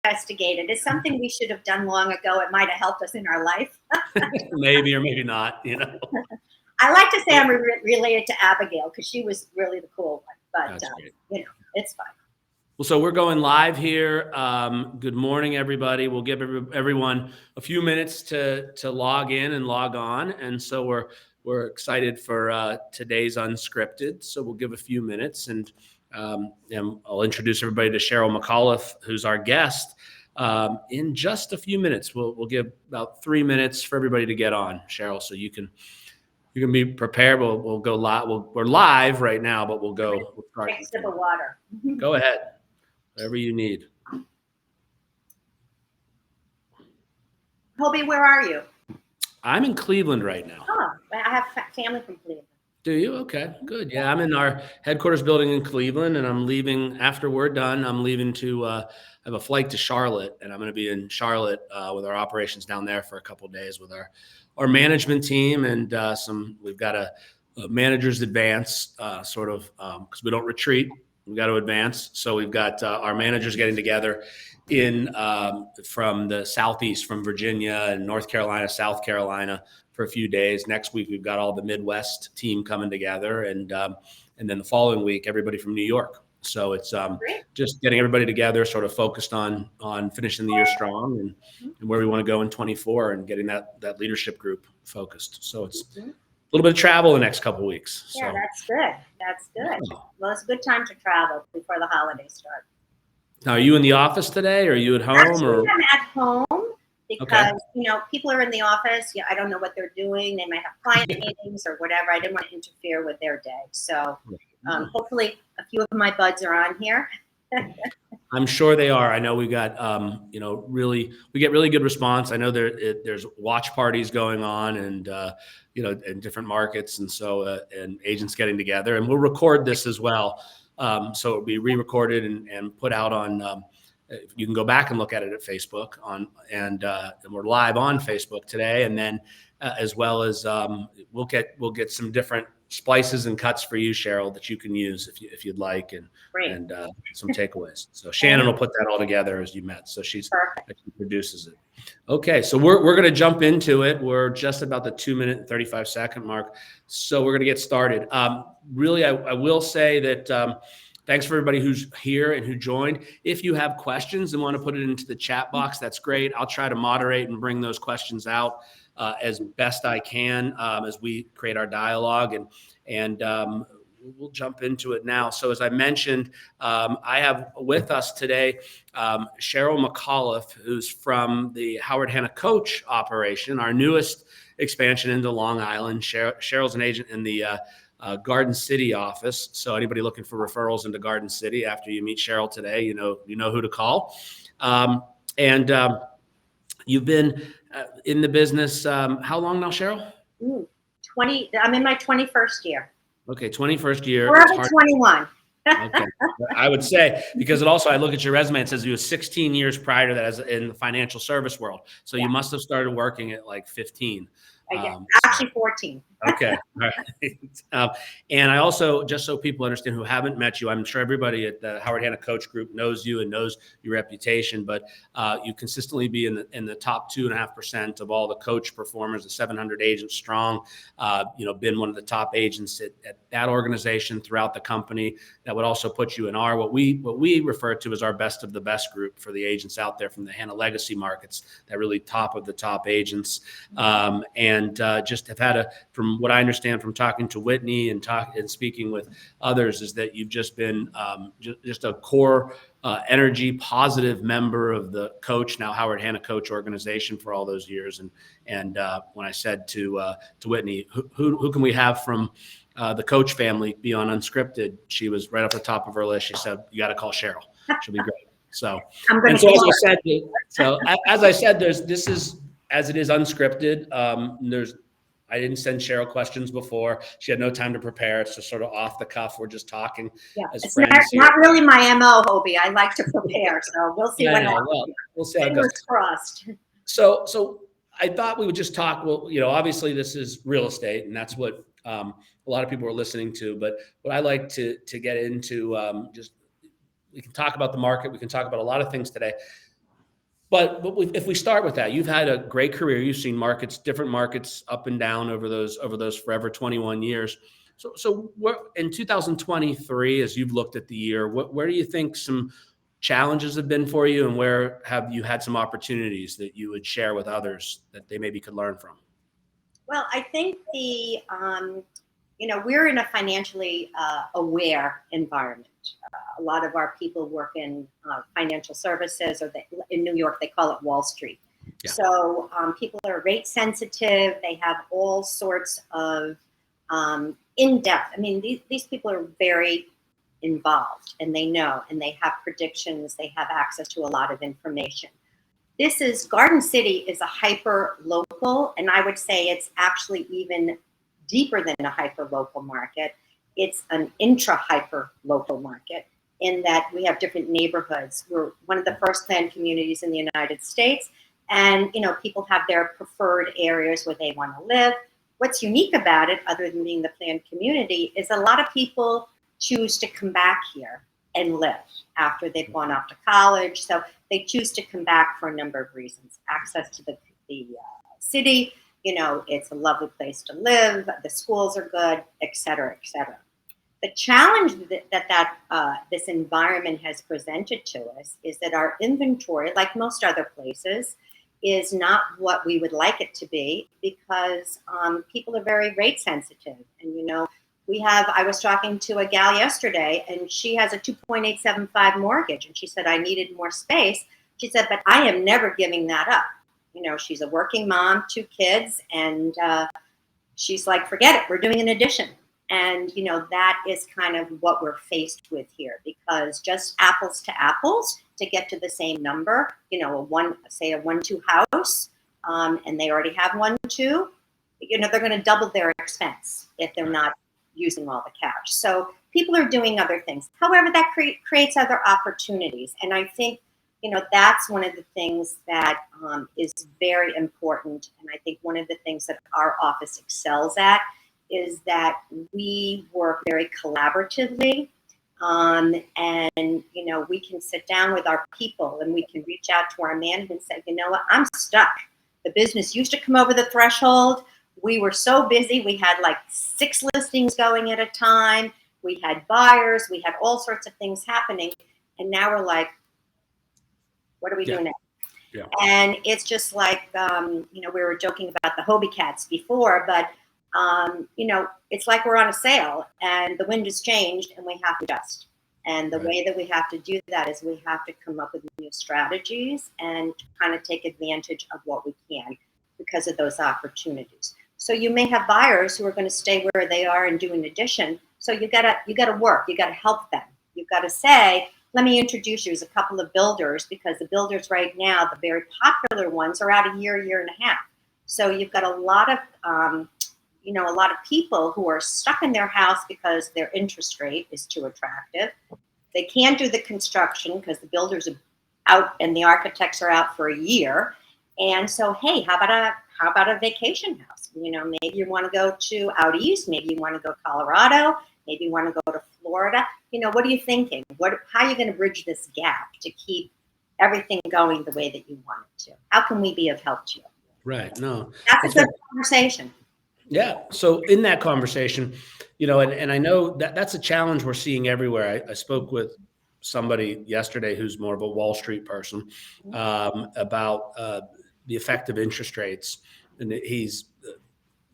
investigated. It's something we should have done long ago. It might have helped us in our life. Maybe or maybe not, you know. I like to say I'm related to Abigail because she was really the cool one. But, you know, it's fine. Well, so we're going live here. Good morning, everybody. We'll give everyone a few minutes to log in and log on. And so we're excited for today's Unscripted. So we'll give a few minutes and I'll introduce everybody to Cheryl McAuliffe, who's our guest. In just a few minutes, we'll give about 3 minutes for everybody to get on, Cheryl, so you can be prepared. We'll go live. We're live right now, but we'll start. Take a sip of water. Go ahead. Whatever you need. Hoby, where are you? I'm in Cleveland right now. Oh, I have family from Cleveland. Do you? Okay, good. Yeah, I'm in our headquarters building in Cleveland, and I'm leaving after we're done. I'm leaving to I have a flight to Charlotte, and I'm going to be in Charlotte with our operations down there for a couple of days with our management team, and we've got a manager's advance sort of because we don't retreat. We got to advance. So we've got our managers getting together from the Southeast, from Virginia and North Carolina, South Carolina for a few days. Next week, we've got all the Midwest team coming together. And then the following week, everybody from New York. So it's just getting everybody together, sort of focused on finishing the year strong and where we want to go in 24 and getting that leadership group focused. So it's a little bit of travel the next couple of weeks. Yeah, that's good. That's good. Yeah. Well, it's a good time to travel before the holidays start. Now, are you in the office today? Or are you at home? Actually, I'm at home because, you know, people are in the office. Yeah, I don't know what they're doing. They might have client meetings or whatever. I didn't want to interfere with their day. So hopefully a few of my buds are on here. I'm sure they are. I know we got, we get really good response. I know there's watch parties going on and, in different markets. And so, and agents getting together, and we'll record this as well. So it'll be re-recorded and put out on, you can go back and look at it at Facebook and we're live on Facebook today. And then as well as we'll get some different splices and cuts for you, Cheryl, that you can use if you'd like, and some takeaways. So Shannon will put that all together as you met. So she produces it. Okay, so we're going to jump into it. We're just about the 2-minute and 35-second mark. So we're going to get started. Really, I will say that thanks for everybody who's here and who joined. If you have questions and want to put it into the chat box, that's great. I'll try to moderate and bring those questions out as best I can as we create our dialogue, and we'll jump into it now. So as I mentioned, I have with us today Cheryl McAuliffe, who's from the Howard Hanna Coach operation, our newest expansion into Long Island. Cheryl's an agent in the Garden City office. So anybody looking for referrals into Garden City after you meet Cheryl today, you know who to call. You've been in the business how long now, Cheryl? 20. I'm in my 21st year. Okay, 21st year. We're 21. Okay, I would say, because I look at your resume, it says you were 16 years prior to that as in the financial service world. So you must have started working at like 15. Actually 14. Okay. All right. And I also, just so people understand who haven't met you, I'm sure everybody at the Howard Hanna Coach Group knows you and knows your reputation, but you consistently be in the top 2.5% of all the coach performers, the 700 agents strong, been one of the top agents at that organization throughout the company. That would also put you in what we refer to as our best of the best group for the agents out there from the Hanna legacy markets, that really top of the top agents. And just have had from what I understand from talking to Whitney and speaking with others, is that you've just been just a core energy positive member of the Coach, now Howard Hanna Coach organization for all those years. And when I said to Whitney, who can we have from the Coach family be on Unscripted, she was right off the top of her list. She said, you got to call Cheryl. She'll be great. So as I said, this is, as it is unscripted, I didn't send Cheryl questions before. She had no time to prepare. It's just sort of off the cuff. We're just talking as it's friends. Not really my MO, Hoby. I like to prepare, so we'll see what happens. Well, we'll see how it goes. Fingers crossed. So I thought we would just talk. Well, obviously this is real estate, and that's what a lot of people are listening to. But what I like to get into, just we can talk about the market. We can talk about a lot of things today. But if we start with that, you've had a great career. You've seen markets, different markets up and down over those forever 21 years. So what, in 2023, as you've looked at the year, where do you think some challenges have been for you, and where have you had some opportunities that you would share with others that they maybe could learn from? Well, I think we're in a financially aware environment. A lot of our people work in financial services, or in New York, they call it Wall Street. Yeah. So people are rate sensitive. They have all sorts of in-depth. I mean, these people are very involved, and they know, and they have predictions. They have access to a lot of information. Garden City is a hyper local, and I would say it's actually even deeper than a hyper local market. It's an intra hyper local market, in that we have different neighborhoods. We're one of the first planned communities in the United States, and people have their preferred areas where they want to live. What's unique about it, other than being the planned community, is a lot of people choose to come back here and live after they've gone off to college. So they choose to come back for a number of reasons. Access to the city, it's a lovely place to live, the schools are good, et cetera, et cetera. The challenge that this environment has presented to us is that our inventory, like most other places, is not what we would like it to be, because people are very rate sensitive. And I was talking to a gal yesterday, and she has a 2.875 mortgage, and she said, I needed more space. She said, but I am never giving that up. She's a working mom, 2 kids, and she's like, forget it, we're doing an addition. And, that is kind of what we're faced with here, because just apples to apples to get to the same number, a 1-2 house, and they already have 1-2, they're going to double their expense if they're not using all the cash. So people are doing other things. However, that creates other opportunities. And I think, that's one of the things that is very important. And I think one of the things that our office excels at is that we work very collaboratively. And, we can sit down with our people, and we can reach out to our management and say, you know what, I'm stuck. The business used to come over the threshold. We were so busy. We had like 6 listings going at a time. We had buyers. We had all sorts of things happening. And now we're like, what do we do now? Yeah. And it's just like, we were joking about the Hoby cats before, but, it's like we're on a sail and the wind has changed and we have to adjust. And the way that we have to do that is we have to come up with new strategies and kind of take advantage of what we can because of those opportunities. So you may have buyers who are going to stay where they are and do an addition. So you gotta work. You gotta help them. You've got to say, let me introduce you as a couple of builders, because the builders right now, the very popular ones, are out a year and a half. So you've got a lot of people who are stuck in their house because their interest rate is too attractive. They can't do the construction because the builders are out and the architects are out for a year. And so, hey, how about a vacation house? Maybe you want to go to out east. Maybe you want to go to Colorado. Maybe you want to go to Florida. What are you thinking? How are you going to bridge this gap to keep everything going the way that you want it to? How can we be of help to you? Right. No, that's a good conversation. Yeah. So in that conversation, and I know that's a challenge we're seeing everywhere. I spoke with somebody yesterday who's more of a Wall Street person about the effect of interest rates. And he's,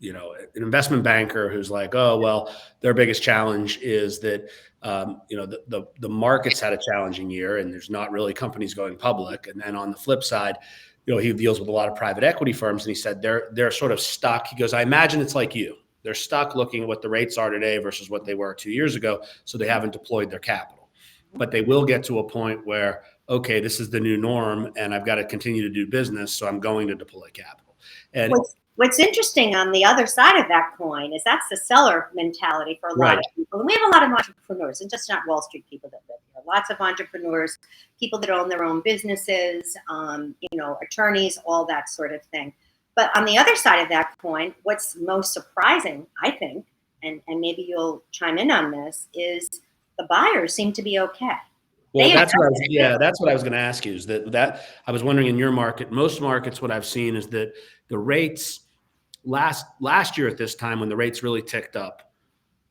an investment banker who's like, oh, well, their biggest challenge is that, the market's had a challenging year and there's not really companies going public. And then on the flip side, he deals with a lot of private equity firms, and he said they're sort of stuck. He goes, I imagine it's like you. They're stuck looking at what the rates are today versus what they were 2 years ago, so they haven't deployed their capital. But they will get to a point where, okay, this is the new norm, and I've got to continue to do business, so I'm going to deploy capital. And what's interesting on the other side of that coin is that's the seller mentality for a lot of people. And we have a lot of entrepreneurs, and just not Wall Street people that live here. Lots of entrepreneurs, people that own their own businesses, attorneys, all that sort of thing. But on the other side of that coin, what's most surprising, I think, and maybe you'll chime in on this, is the buyers seem to be okay. Well, that's what I was, yeah, that's what I was going to ask you is that I was wondering in your market, most markets, what I've seen is that the rates last year at this time when the rates really ticked up,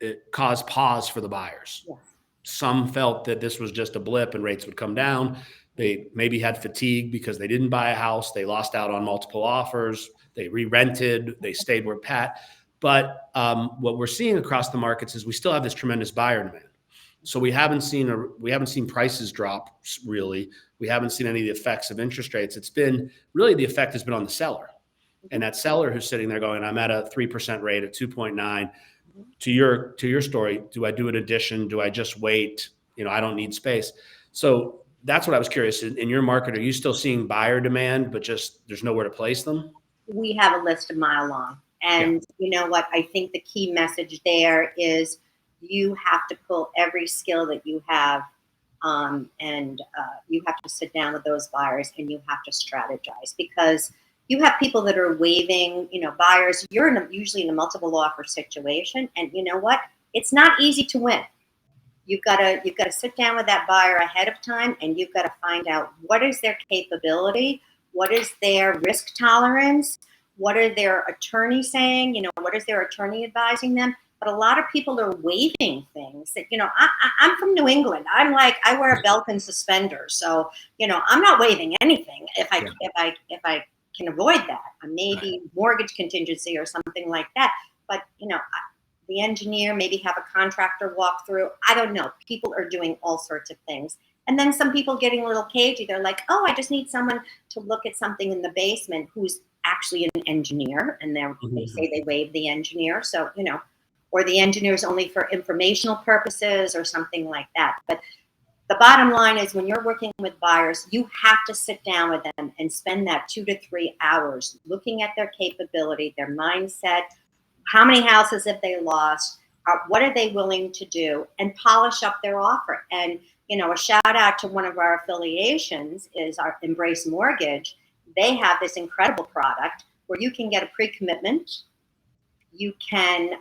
it caused pause for the buyers. Yes. Some felt that this was just a blip and rates would come down. They maybe had fatigue because they didn't buy a house. They lost out on multiple offers. They re-rented. They stayed where pat. But what we're seeing across the markets is we still have this tremendous buyer demand. So we haven't seen prices drop really. We haven't seen any of the effects of interest rates. It's been really the effect has been on the seller. And that seller who's sitting there going, I'm at a 3% rate at 2.9. To your story, do I do an addition? Do I just wait? I don't need space. So that's what I was curious. In your market, are you still seeing buyer demand, but just there's nowhere to place them? We have a list a mile long. And you know what? I think the key message there is you have to pull every skill that you have and you have to sit down with those buyers and you have to strategize because you have people that are waiving, buyers. You're usually in a multiple offer situation. And you know what? It's not easy to win. You've got to sit down with that buyer ahead of time and you've got to find out what is their capability, what is their risk tolerance, what are their attorneys saying, what is their attorney advising them. But a lot of people are waiving things that, I'm from New England. I'm like, I wear a belt and suspenders. So, I'm not waiving anything if I can avoid that. Maybe mortgage contingency or something like that. But, the engineer, maybe have a contractor walk through. I don't know. People are doing all sorts of things. And then some people getting a little cagey. They're like, oh, I just need someone to look at something in the basement who's actually an engineer. And they say they waive the engineer. So, or the engineer is only for informational purposes or something like that. But the bottom line is when you're working with buyers, you have to sit down with them and spend that 2 to 3 hours looking at their capability, their mindset, how many houses have they lost, what are they willing to do, and polish up their offer. And, a shout out to one of our affiliations is our Embrace Mortgage. They have this incredible product where you can get a pre-commitment. You can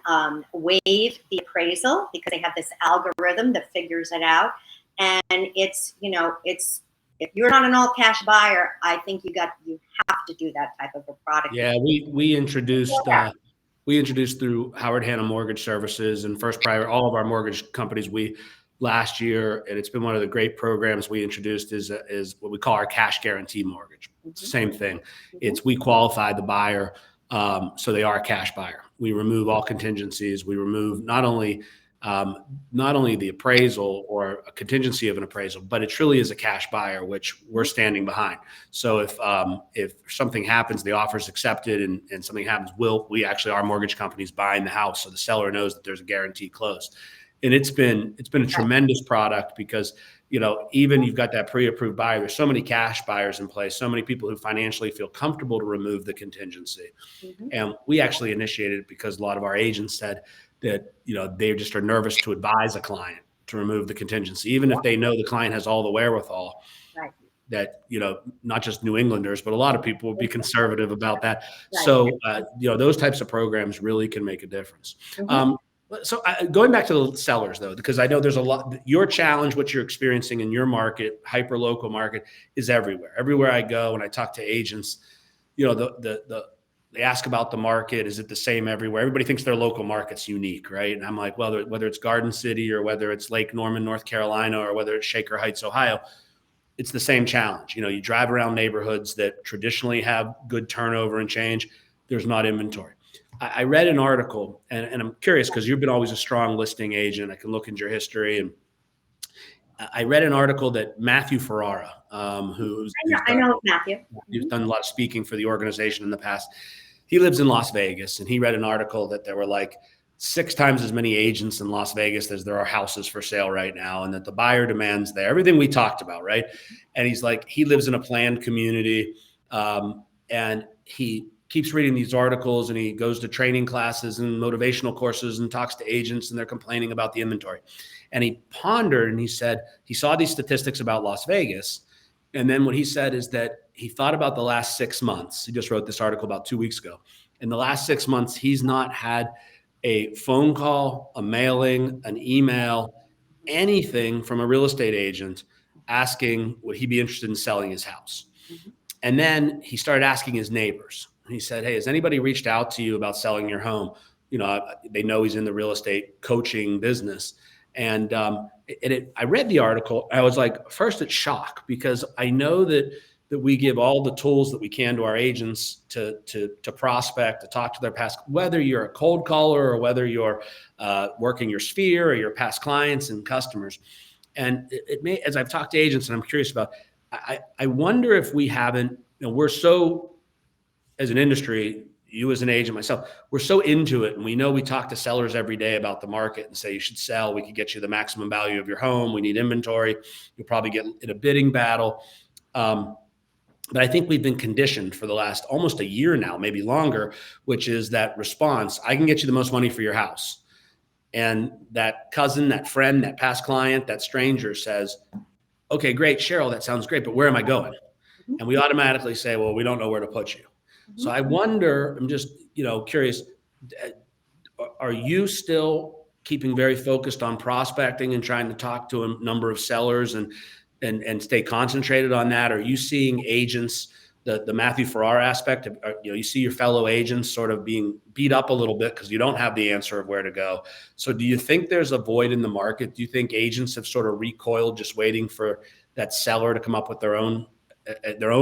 waive the appraisal because they have this algorithm that figures it out. And it's if you're not an all cash buyer, I think you have to do that type of a product. Yeah, we introduced through Howard Hanna Mortgage Services and First Private, all of our mortgage companies. Last year, and it's been one of the great programs we introduced is what we call our cash guarantee mortgage. It's the same thing. It's we qualify the buyer so they are a cash buyer. We remove all contingencies. We remove not only the appraisal or a contingency of an appraisal, but it truly is a cash buyer, which we're standing behind. So if something happens, the offer is accepted and something happens, our mortgage company's buying the house. So the seller knows that there's a guaranteed close. And it's been a tremendous product because, even you've got that pre-approved buyer, there's so many cash buyers in place, so many people who financially feel comfortable to remove the contingency. And we actually initiated it because a lot of our agents said that, they just are nervous to advise a client to remove the contingency, even if they know the client has all the wherewithal. Right. That, not just New Englanders, but a lot of people would be conservative about that. Right. So, those types of programs really can make a difference. So going back to the sellers, though, because I know there's a lot, your challenge, what you're experiencing in your market, hyper local market, is everywhere. Everywhere I go and I talk to agents, they ask about the market. Is it the same everywhere? Everybody thinks their local market's unique, right? And I'm like, well, whether it's Garden City or whether it's Lake Norman, North Carolina, or whether it's Shaker Heights, Ohio, it's the same challenge. You drive around neighborhoods that traditionally have good turnover and change. There's not inventory. I read an article, and I'm curious because you've been always a strong listing agent. I can look into your history, and I read an article that Matthew Ferrara, I know Matthew. He's done a lot of speaking for the organization in the past. He lives in Las Vegas, and he read an article that there were like 6 times as many agents in Las Vegas as there are houses for sale right now, and that the buyer demand's there. Everything we talked about, right? And he's like, he lives in a planned community, and he keeps reading these articles, and he goes to training classes and motivational courses and talks to agents, and they're complaining about the inventory. And he pondered, and he said he saw these statistics about Las Vegas. And then what he said is that he thought about the last 6 months. He just wrote this article about 2 weeks ago. In the last 6 months, he's not had a phone call, a mailing, an email, anything from a real estate agent asking, would he be interested in selling his house? Mhm. And then he started asking his neighbors. He said, hey, has anybody reached out to you about selling your home? You know, they know he's in the real estate coaching business. And I read the article. I was like, first it's shock, because I know that we give all the tools that we can to our agents to prospect, to talk to their past, whether you're a cold caller or whether you're working your sphere or your past clients and customers. And it may, as I've talked to agents, and I'm curious about, I wonder if we haven't, you know, we're so, as an industry, you as an agent, myself, we're so into it. And we know we talk to sellers every day about the market and say, you should sell. We could get you the maximum value of your home. We need inventory. You'll probably get in a bidding battle. But I think we've been conditioned for the last almost a year now, maybe longer, which is that response: I can get you the most money for your house. And that cousin, that friend, that past client, that stranger says, okay, great, Cheryl, that sounds great, but where am I going? Mhm. And we automatically say, well, we don't know where to put you. So I wonder, I'm just, curious, are you still keeping very focused on prospecting and trying to talk to a number of sellers and stay concentrated on that? Are you seeing agents, the Matthew Farrar aspect of, you see your fellow agents sort of being beat up a little bit because you don't have the answer of where to go? So do you think there's a void in the market? Do you think agents have sort of recoiled, just waiting for that seller to come up with their own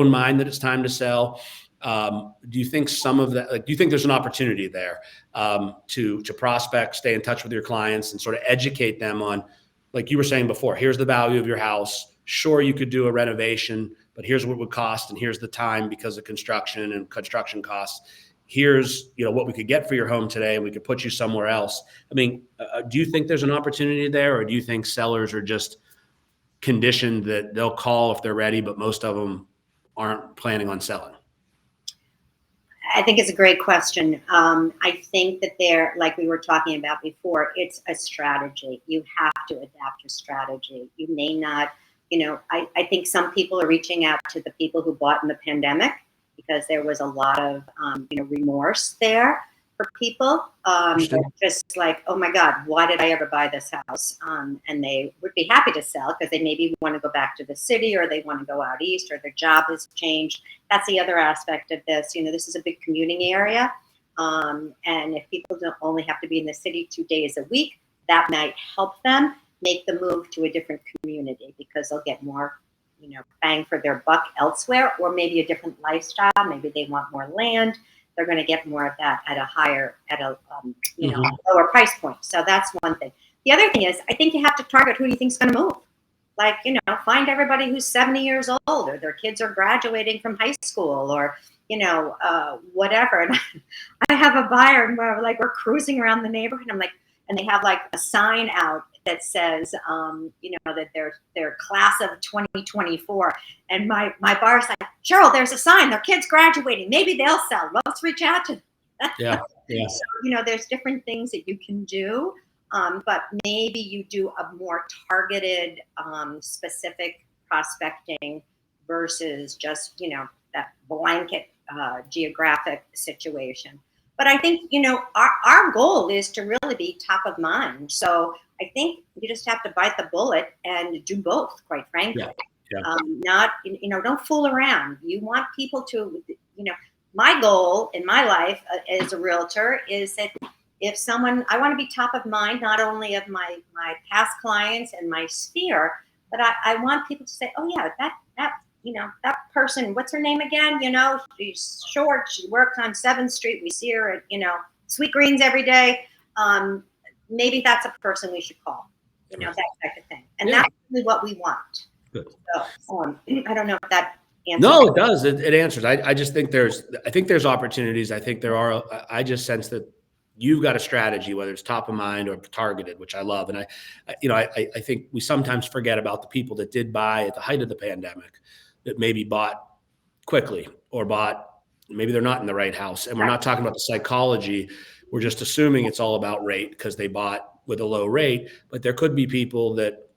mind that it's time to sell? Do you think some of that, do you think there's an opportunity there to prospect, stay in touch with your clients and sort of educate them on, like you were saying before, here's the value of your house. Sure, you could do a renovation, but here's what it would cost, and here's the time because of construction and construction costs. Here's what we could get for your home today, and we could put you somewhere else. I mean, do you think there's an opportunity there, or do you think sellers are just conditioned that they'll call if they're ready, but most of them aren't planning on selling? I think it's a great question. I think that like we were talking about before, it's a strategy. You have to adapt your strategy. You may not, I think some people are reaching out to the people who bought in the pandemic because there was a lot of, remorse there for people. Just like, oh my God, why did I ever buy this house? And they would be happy to sell because they maybe want to go back to the city, or they want to go out east, or their job has changed. That's the other aspect of this. This is a big commuting area. And if people don't only have to be in the city 2 days a week, that might help them make the move to a different community because they'll get more, bang for their buck elsewhere, or maybe a different lifestyle. Maybe they want more land. They're going to get more of that at a lower price point. So that's one thing. The other thing is, I think you have to target who you think is going to move. Like, find everybody who's 70 years old, or their kids are graduating from high school, or, whatever. And I have a buyer, and we're cruising around the neighborhood. I'm like, and they have like a sign out that says, that they're class of 2024. And my buyer's like, Cheryl, there's a sign. Their kid's graduating. Maybe they'll sell. Let's reach out to them. Yeah. So, there's different things that you can do. But maybe you do a more targeted, specific prospecting versus just, that blanket geographic situation. But I think, our goal is to really be top of mind. So I think you just have to bite the bullet and do both, quite frankly. Yeah. Not, don't fool around. You want people to, my goal in my life as a realtor is that if someone, I want to be top of mind, not only of my past clients and my sphere, but I want people to say, oh yeah, that person, what's her name again? She's short. She works on 7th Street. We see her at, Sweet Greens every day. Maybe that's a person we should call, that type of thing. And that's really what we want. Good. So, I don't know if that answers. No, it does. It answers. I just think there's opportunities. I think there are. I just sense that you've got a strategy, whether it's top of mind or targeted, which I love. And I think we sometimes forget about the people that did buy at the height of the pandemic, that maybe bought quickly, or maybe they're not in the right house. And we're not talking about the psychology. We're just assuming it's all about rate because they bought with a low rate. But there could be people that,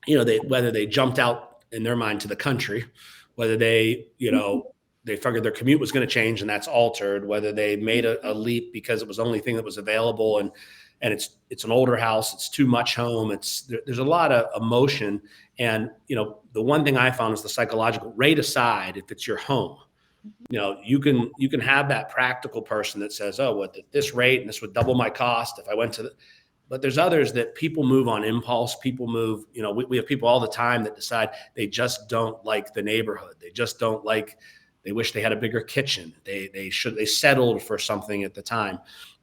whether they jumped out in their mind to the country, whether they, they figured their commute was going to change and that's altered, whether they made a leap because it was the only thing that was available, and it's an older house. It's too much home. There's a lot of emotion. And, the one thing I found is the psychological rate aside, if it's your home, you can have that practical person that says, oh, what, at this rate, and this would double my cost if I went to but there's others that people move on impulse. People move, we have people all the time that decide they just don't like the neighborhood. They just don't like, they wish they had a bigger kitchen. They settled for something at the time.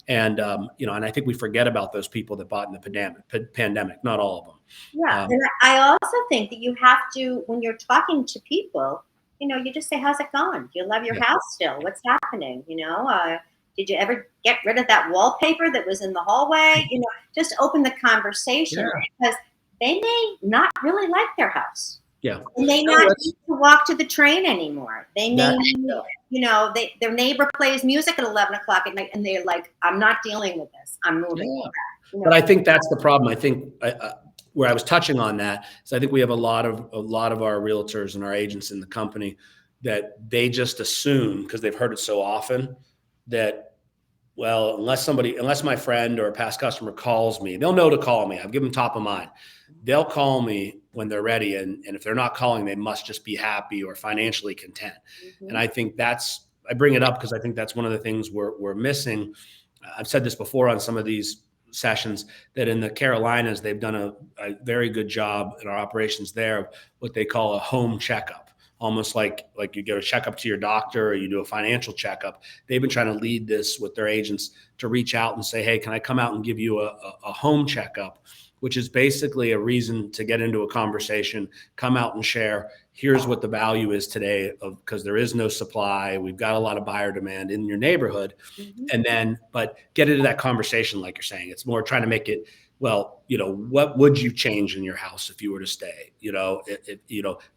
And, and I think we forget about those people that bought in the pandemic, not all of them. Yeah. And I also think that you have to, when you're talking to people, you just say, how's it going? Do you love your house still? What's happening? Did you ever get rid of that wallpaper that was in the hallway? Just open the conversation, because they may not really like their house. Yeah. And they not need to walk to the train anymore. They may, their neighbor plays music at 11 o'clock at night, and they're like, I'm not dealing with this. I'm moving back. But I think that's the problem. I think where I was touching on that is I think we have a lot of our realtors and our agents in the company that they just assume, because they've heard it so often, that, well, unless my friend or a past customer calls me, they'll know to call me. I've given them top of mind. They'll call me when they're ready. And if they're not calling, they must just be happy or financially content. And I think I bring it up because I think that's one of the things we're missing. I've said this before on some of these sessions, that in the Carolinas, they've done a very good job in our operations there of what they call a home checkup. Almost like you go to check up to your doctor or you do a financial checkup. They've been trying to lead this with their agents to reach out and say, hey, can I come out and give you a home checkup, which is basically a reason to get into a conversation, come out and share, here's what the value is today, because there is no supply. We've got a lot of buyer demand in your neighborhood. And then, but get into that conversation, like you're saying. It's more trying to make it, well, what would you change in your house if you were to stay?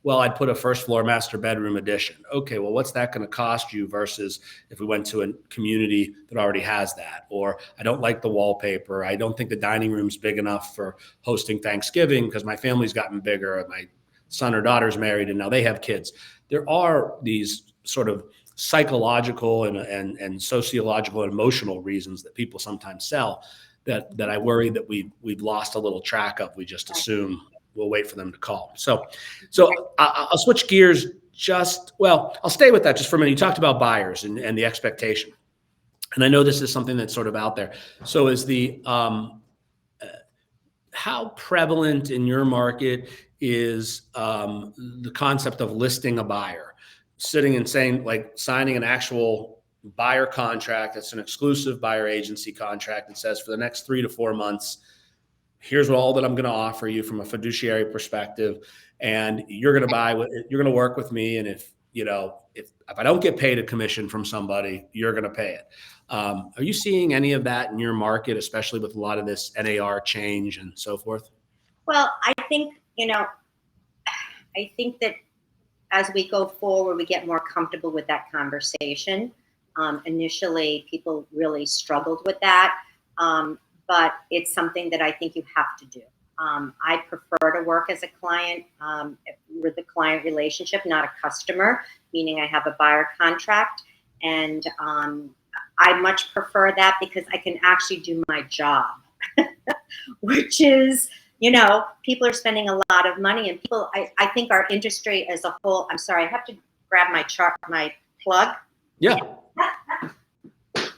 Well, I'd put a first floor master bedroom addition. Okay, well, what's that going to cost you versus if we went to a community that already has that? Or I don't like the wallpaper. I don't think the dining room's big enough for hosting Thanksgiving because my family's gotten bigger. My son or daughter's married and now they have kids. There are these sort of psychological and sociological and emotional reasons that people sometimes sell that I worry that we've lost a little track of. We just assume we'll wait for them to call. So I'll switch gears I'll stay with that just for a minute. You talked about buyers and the expectation. And I know this is something that's sort of out there. So is how prevalent in your market is the concept of listing a buyer, sitting and saying, like signing an actual buyer contract? It's an exclusive buyer agency contract. It says for the next 3 to 4 months, here's all that I'm going to offer you from a fiduciary perspective. And you're going to work with me. And if I don't get paid a commission from somebody, you're going to pay it. Are you seeing any of that in your market, especially with a lot of this NAR change and so forth? Well, I think that as we go forward, we get more comfortable with that conversation. Initially, people really struggled with that, but it's something that I think you have to do. I prefer to work as a client with a client relationship, not a customer, meaning I have a buyer contract. And I much prefer that because I can actually do my job, which is, people are spending a lot of money, and people, I think our industry as a whole, I'm sorry, I have to grab my plug. Yeah. Because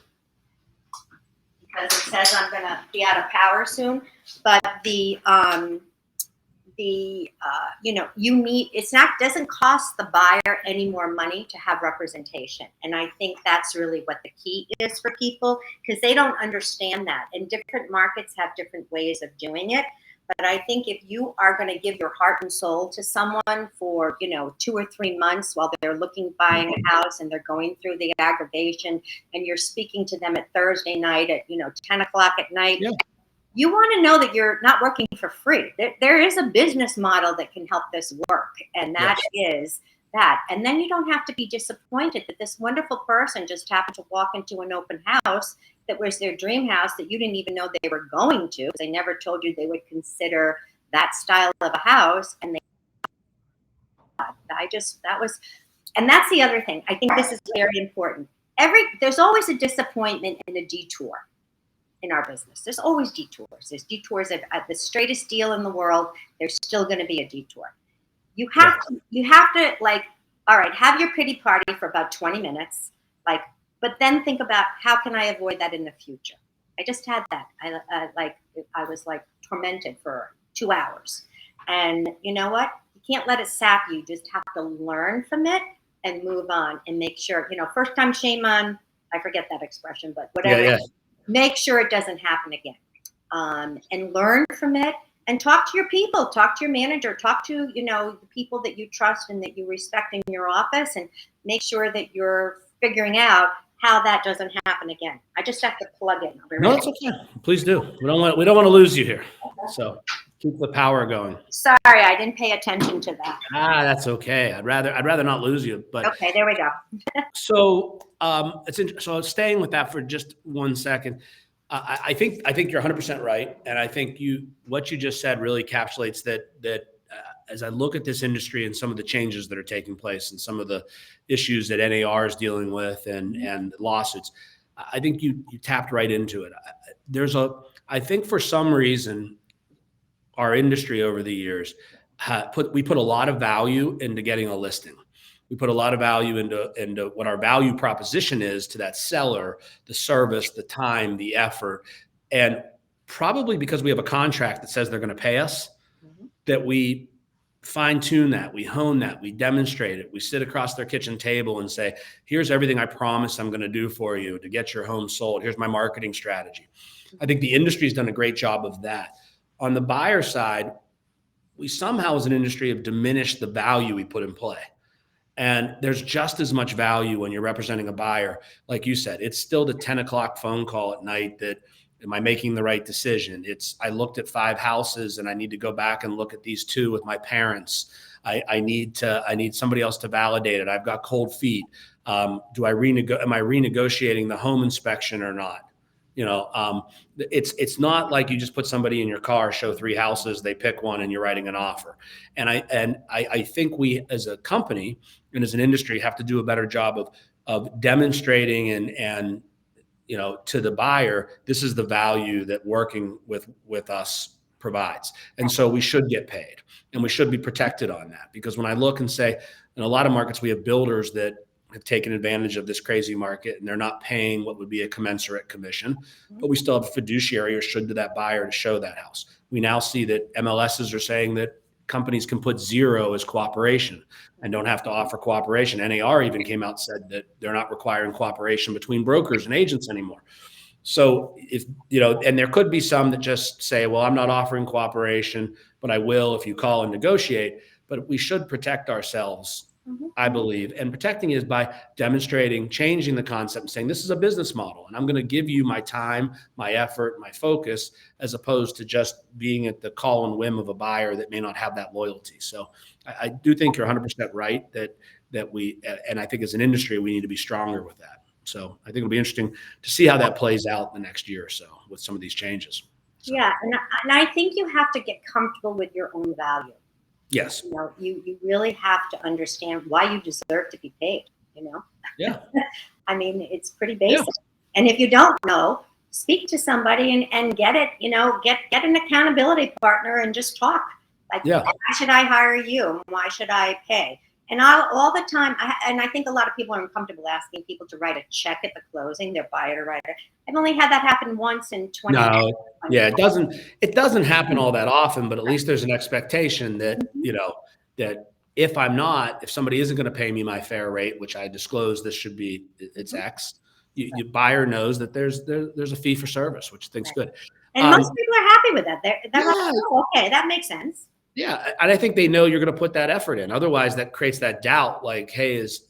it says I'm going to be out of power soon, but doesn't cost the buyer any more money to have representation. And I think that's really what the key is for people, because they don't understand that. And different markets have different ways of doing it. But I think if you are going to give your heart and soul to someone for, 2 or 3 months while they're buying a house and they're going through the aggravation, and you're speaking to them at Thursday night at, 10 o'clock at night, you want to know that you're not working for free. There is a business model that can help this work. And that is that. And then you don't have to be disappointed that this wonderful person just happened to walk into an open house that was their dream house that you didn't even know they were going to, because they never told you they would consider that style of a house. And and that's the other thing. I think this is very important. There's always a disappointment and a detour. in our business. There's always detours. There's detours at the straightest deal in the world. There's still going to be a detour. You have to like, all right, have your pity party for about 20 minutes, like, but then think about how can I avoid that in the future. I just had that. I was like tormented for 2 hours, and you know what? You can't let it sap you. You just have to learn from it and move on and make sure, first time shame on, I forget that expression, but whatever. Yeah. Make sure it doesn't happen again, and learn from it. And talk to your people, talk to your manager, talk to, the people that you trust and that you respect in your office, and make sure that you're figuring out how that doesn't happen again. I just have to plug in. No, that's okay. Please do. We don't want to lose you here. So keep the power going. Sorry, I didn't pay attention to that. That's okay. I'd rather not lose you, but okay, there we go. So so staying with that for just 1 second. I think you're 100% right, and I think what you just said really encapsulates that. As I look at this industry and some of the changes that are taking place and some of the issues that NAR is dealing with and lawsuits, I think you tapped right into it. I think for some reason, our industry over the years we put a lot of value into getting a listing. We put a lot of value into what our value proposition is to that seller, the service, the time, the effort. And probably because we have a contract that says they're going to pay us, that we fine tune that, we hone that, we demonstrate it. We sit across their kitchen table and say, here's everything I promise I'm going to do for you to get your home sold. Here's my marketing strategy. I think the industry's done a great job of that. On the buyer side, we somehow as an industry have diminished the value we put in play. And there's just as much value when you're representing a buyer. Like you said, it's still the 10 o'clock phone call at night that, am I making the right decision? I looked at 5 houses and I need to go back and look at these 2 with my parents. I need somebody else to validate it. I've got cold feet. Am I renegotiating the home inspection or not? It's not like you just put somebody in your car, show 3 houses, they pick one, and you're writing an offer. And I think we, as a company and as an industry, have to do a better job of demonstrating and to the buyer, this is the value that working with us provides. And so we should get paid, and we should be protected on that. Because when I look and say, in a lot of markets, we have builders that have taken advantage of this crazy market, and they're not paying what would be a commensurate commission, but we still have a fiduciary or should to that buyer to show that house. We now see that MLSs are saying that companies can put 0 as cooperation and don't have to offer cooperation. NAR even came out and said that they're not requiring cooperation between brokers and agents anymore. So and there could be some that just say, well, I'm not offering cooperation, but I will if you call and negotiate. But we should protect ourselves, I believe. And protecting is by demonstrating, changing the concept and saying, this is a business model, and I'm going to give you my time, my effort, my focus, as opposed to just being at the call and whim of a buyer that may not have that loyalty. So I do think you're 100% right that we, and I think as an industry, we need to be stronger with that. So I think it'll be interesting to see how that plays out in the next year or so with some of these changes. So. Yeah. And I think you have to get comfortable with your own value. Yes. You really have to understand why you deserve to be paid, Yeah. I mean, it's pretty basic. Yeah. And if you don't know, speak to somebody and get it, get an accountability partner and just talk. Like, why should I hire you? Why should I pay? And all the time, I think a lot of people are uncomfortable asking people to write a check at the closing, their buyer to write it. I've only had that happen once in 20 years. No, yeah, it doesn't happen all that often, but at least there's an expectation that, that if somebody isn't going to pay me my fair rate, which I disclose, it's X, your buyer knows that there's a fee for service, which I think's good. And most people are happy with that. They're like, oh, okay, that makes sense. Yeah, and I think they know you're going to put that effort in. Otherwise, that creates that doubt. Like, hey, is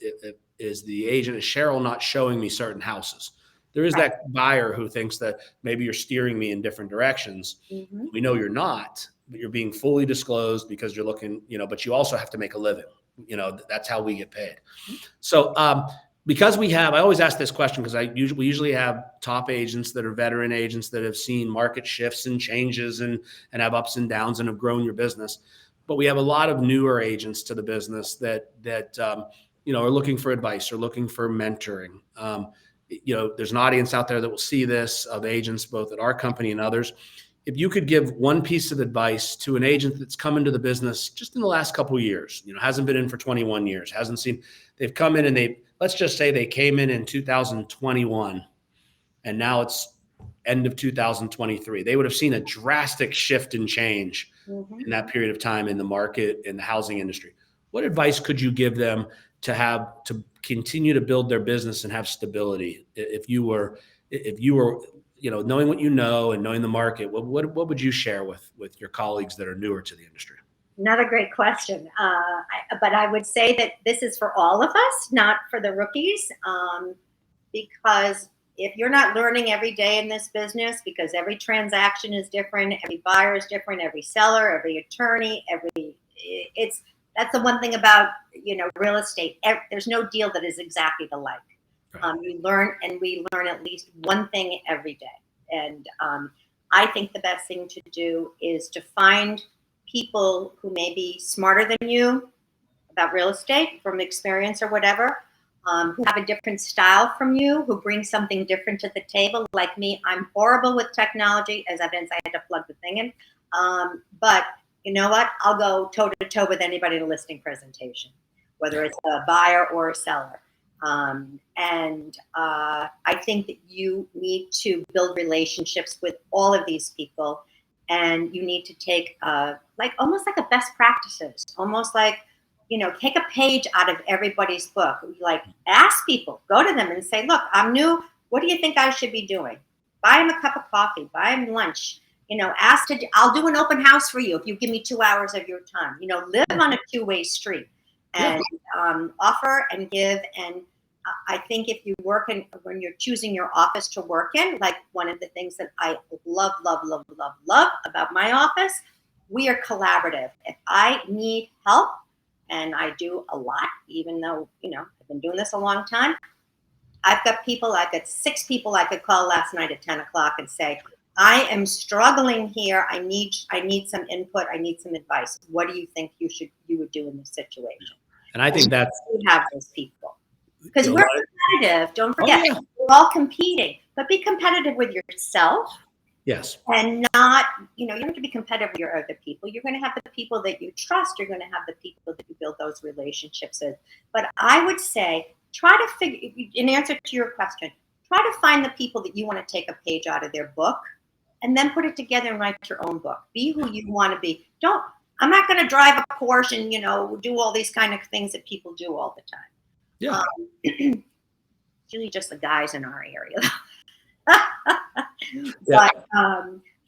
the agent, is Cheryl not showing me certain houses? There is that buyer who thinks that maybe you're steering me in different directions. Mm-hmm. We know you're not, but you're being fully disclosed because you're looking, but you also have to make a living. That's how we get paid. So because I always ask this question because we usually have top agents that are veteran agents that have seen market shifts and changes and have ups and downs and have grown your business. But we have a lot of newer agents to the business that are looking for advice or looking for mentoring. there's an audience out there that will see this, of agents, both at our company and others. If you could give one piece of advice to an agent that's come into the business just in the last couple of years, hasn't been in for 21 years, they've come in and let's just say they came in 2021 and now it's end of 2023. They would have seen a drastic shift and change in that period of time in the market, in the housing industry. What advice could you give them to continue to build their business and have stability? If you were, knowing what and knowing the market, what would you share with your colleagues that are newer to the industry? Another great question. But I would say that this is for all of us, not for the rookies, because if you're not learning every day in this business, because every transaction is different, every buyer is different, every seller, every attorney, that's the one thing about, real estate. There's no deal that is exactly the like. We learn at least one thing every day. And I think the best thing to do is to find people who may be smarter than you about real estate from experience or whatever, who have a different style from you, who bring something different to the table. Like me, I'm horrible with technology, as evidence I had to plug the thing in. But you know what? I'll go toe to toe with anybody in a listing presentation, whether it's a buyer or a seller. And I think that you need to build relationships with all of these people, and you need to take almost like a best practices, almost like, take a page out of everybody's book. Like, ask people, go to them and say, look, I'm new. What do you think I should be doing? Buy them a cup of coffee, buy them lunch, I'll do an open house for you if you give me 2 hours of your time. Live on a two-way street and offer and give. And I think if you work when you're choosing your office to work in, like one of the things that I love about my office, we are collaborative. If I need help, and I do a lot, even though, I've been doing this a long time, I've got 6 people I could call last night at 10 o'clock and say, I am struggling here. I need some input. I need some advice. What do you think you would do in this situation? And I think we have those people. Because we're competitive. Don't forget, we're all competing. But be competitive with yourself. Yes. And not, you don't have to be competitive with your other people. You're going to have the people that you trust. You're going to have the people that you build those relationships with. But I would say, try to figure, in answer to your question, try to find the people that you want to take a page out of their book, and then put it together and write your own book. Be who you want to be. I'm not going to drive a Porsche and, do all these kind of things that people do all the time. Yeah. It's usually just the guys in our area. But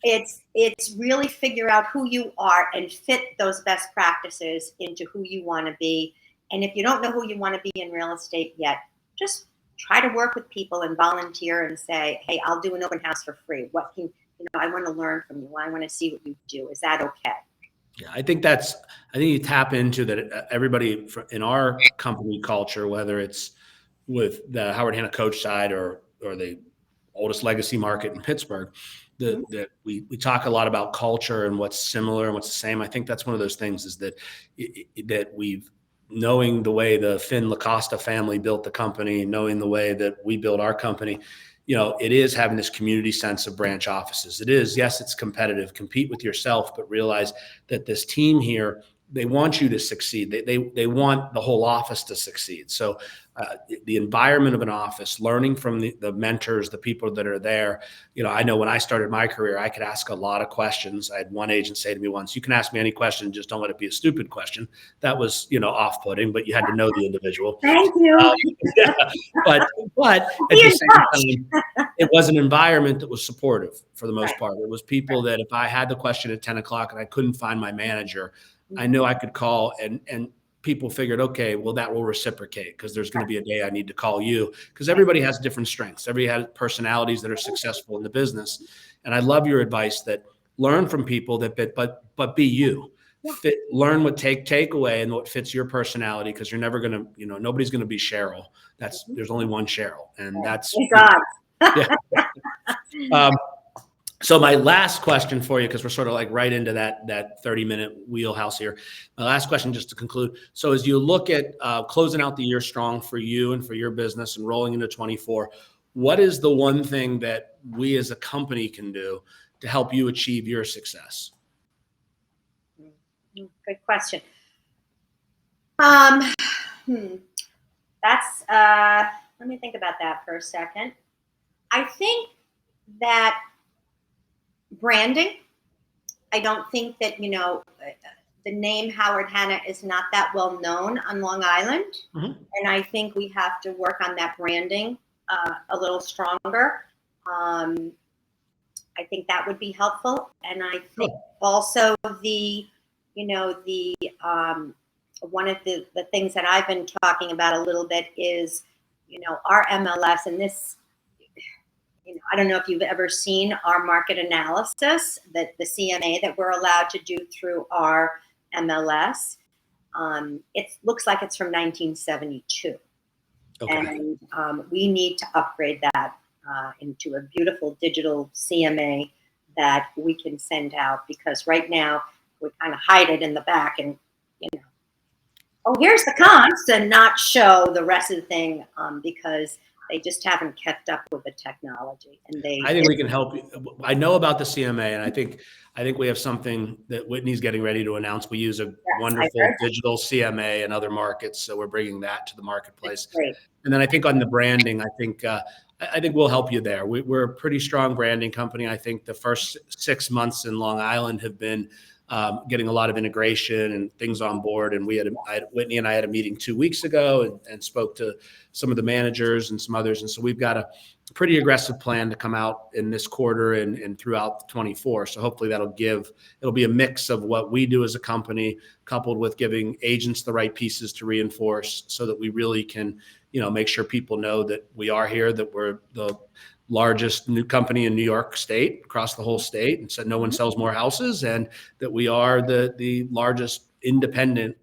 it's really figure out who you are and fit those best practices into who you want to be. And if you don't know who you want to be in real estate yet, just try to work with people and volunteer and say, hey, I'll do an open house for free. I want to learn from you. I want to see what you do. Is that okay? Yeah, I think you tap into that. Everybody in our company culture, whether it's with the Howard Hanna coach side or the oldest legacy market in Pittsburgh, that we talk a lot about culture and what's similar and what's the same. I think that's one of those things is that we've, knowing the way the Finn LaCosta family built the company, knowing the way that we build our company, it is having this community sense of branch offices. It is, yes, it's competitive, compete with yourself, but realize that this team here, they want you to succeed. They want the whole office to succeed. So the environment of an office, learning from the mentors, the people that are there. I know when I started my career, I could ask a lot of questions. I had one agent say to me once, you can ask me any question, just don't let it be a stupid question. That was, off-putting, but you had to know the individual. Thank you. Yeah. But at the same time, it was an environment that was supportive for the most part. It was people that if I had the question at 10 o'clock and I couldn't find my manager, I knew I could call, and people figured, okay, well, that will reciprocate because there's going to be a day I need to call you, because everybody has different strengths. Everybody has personalities that are successful in the business. And I love your advice that learn from people but be you. Learn what take away and what fits your personality, because you're never going to, nobody's going to be Cheryl. There's only one Cheryl, and that's yeah. So my last question for you, because we're sort of like right into that 30-minute wheelhouse here. My last question, just to conclude. So as you look at closing out the year strong for you and for your business and rolling into 24, what is the one thing that we as a company can do to help you achieve your success? Good question. That's, let me think about that for a second. I think that branding, I don't think that, the name Howard Hanna is not that well known on Long Island. Mm-hmm. And I think we have to work on that branding a little stronger. I think that would be helpful. And I think also one of the things that I've been talking about a little bit is, our MLS, and this, I don't know if you've ever seen our market analysis, that the CMA that we're allowed to do through our MLS. It looks like it's from 1972. Okay. And we need to upgrade that into a beautiful digital CMA that we can send out, because right now we kind of hide it in the back and, oh, here's the comps, and not show the rest of the thing because they just haven't kept up with the technology. And I think we can help you. I know about the CMA, and I think we have something that Whitney's getting ready to announce. We use a wonderful digital CMA in other markets, so we're bringing that to the marketplace. And then I think on the branding, I think we'll help you there. We're a pretty strong branding company. I think the first 6 months in Long Island have been getting a lot of integration and things on board. And Whitney and I had a meeting 2 weeks ago and spoke to some of the managers and some others. And so we've got a pretty aggressive plan to come out in this quarter and throughout 24. So hopefully it'll be a mix of what we do as a company, coupled with giving agents the right pieces to reinforce, so that we really can, make sure people know that we are here, that we're the largest new company in New York State, across the whole state, and so no one sells more houses, and that we are the largest independent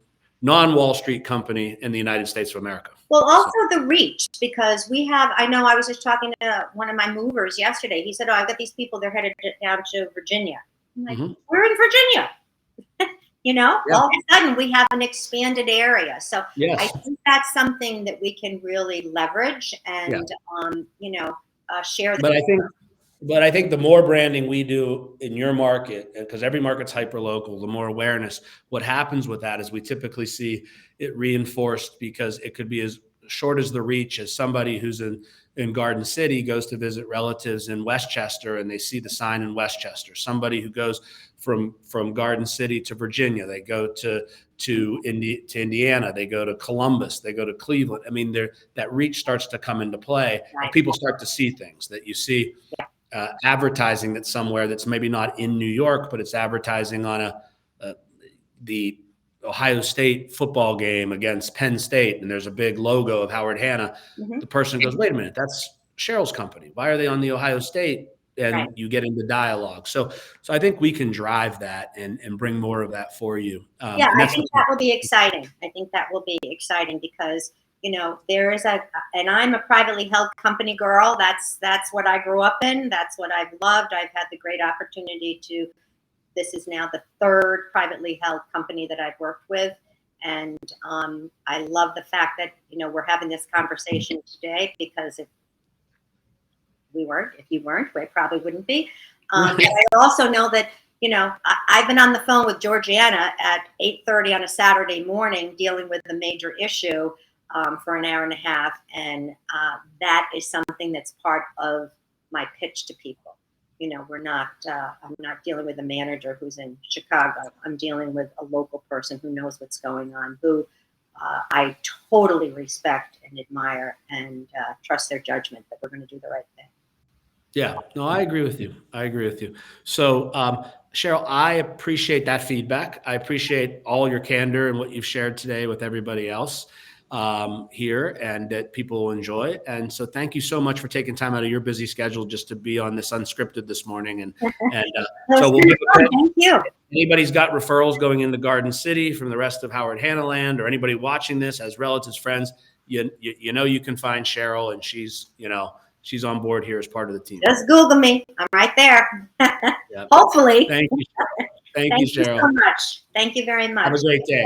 non-Wall Street company in the United States of America. Well, also the reach, because I know I was just talking to one of my movers yesterday. He said, I've got these people, they're headed down to Virginia. I'm like, we're in Virginia. All of a sudden we have an expanded area. So I think that's something that we can really leverage and, share. But I think the more branding we do in your market, because every market's hyper local, the more awareness. What happens with that is we typically see it reinforced, because it could be as short as the reach as somebody who's in Garden City goes to visit relatives in Westchester and they see the sign in Westchester. Somebody who goes from Garden City to Virginia, they go to Indiana, they go to Columbus, they go to Cleveland. I mean, that reach starts to come into play. And people start to see things that you see. Advertising that's somewhere that's maybe not in New York, but it's advertising on the Ohio State football game against Penn State, and there's a big logo of Howard Hanna. The person goes, wait a minute, that's Cheryl's company. Why are they on the Ohio State? And you get into dialogue. So I think we can drive that and bring more of that for you. I think that will be exciting. I think that will be exciting because there is and I'm a privately held company girl. That's what I grew up in. That's what I've loved. I've had the great opportunity this is now the third privately held company that I've worked with. And I love the fact that, we're having this conversation today, because if you weren't, we probably wouldn't be. But I also know that, I've been on the phone with Georgiana at 8:30 on a Saturday morning dealing with a major issue for an hour and a half. And that is something that's part of my pitch to people. I'm not dealing with a manager who's in Chicago. I'm dealing with a local person who knows what's going on, who I totally respect and admire and trust their judgment that we're going to do the right thing. Yeah, no, I agree with you. So, Cheryl, I appreciate that feedback. I appreciate all your candor and what you've shared today with everybody else here, and that people will enjoy. And so thank you so much for taking time out of your busy schedule just to be on this Unscripted this morning. And so we'll give a thank you. If anybody's got referrals going into Garden City from the rest of Howard Hanna land, or anybody watching this as relatives, friends, you can find Cheryl, and she's on board here as part of the team. Just Google me. I'm right there. Hopefully. Thank you. Thank you, Cheryl. Thank you so much. Thank you very much. Have a great day.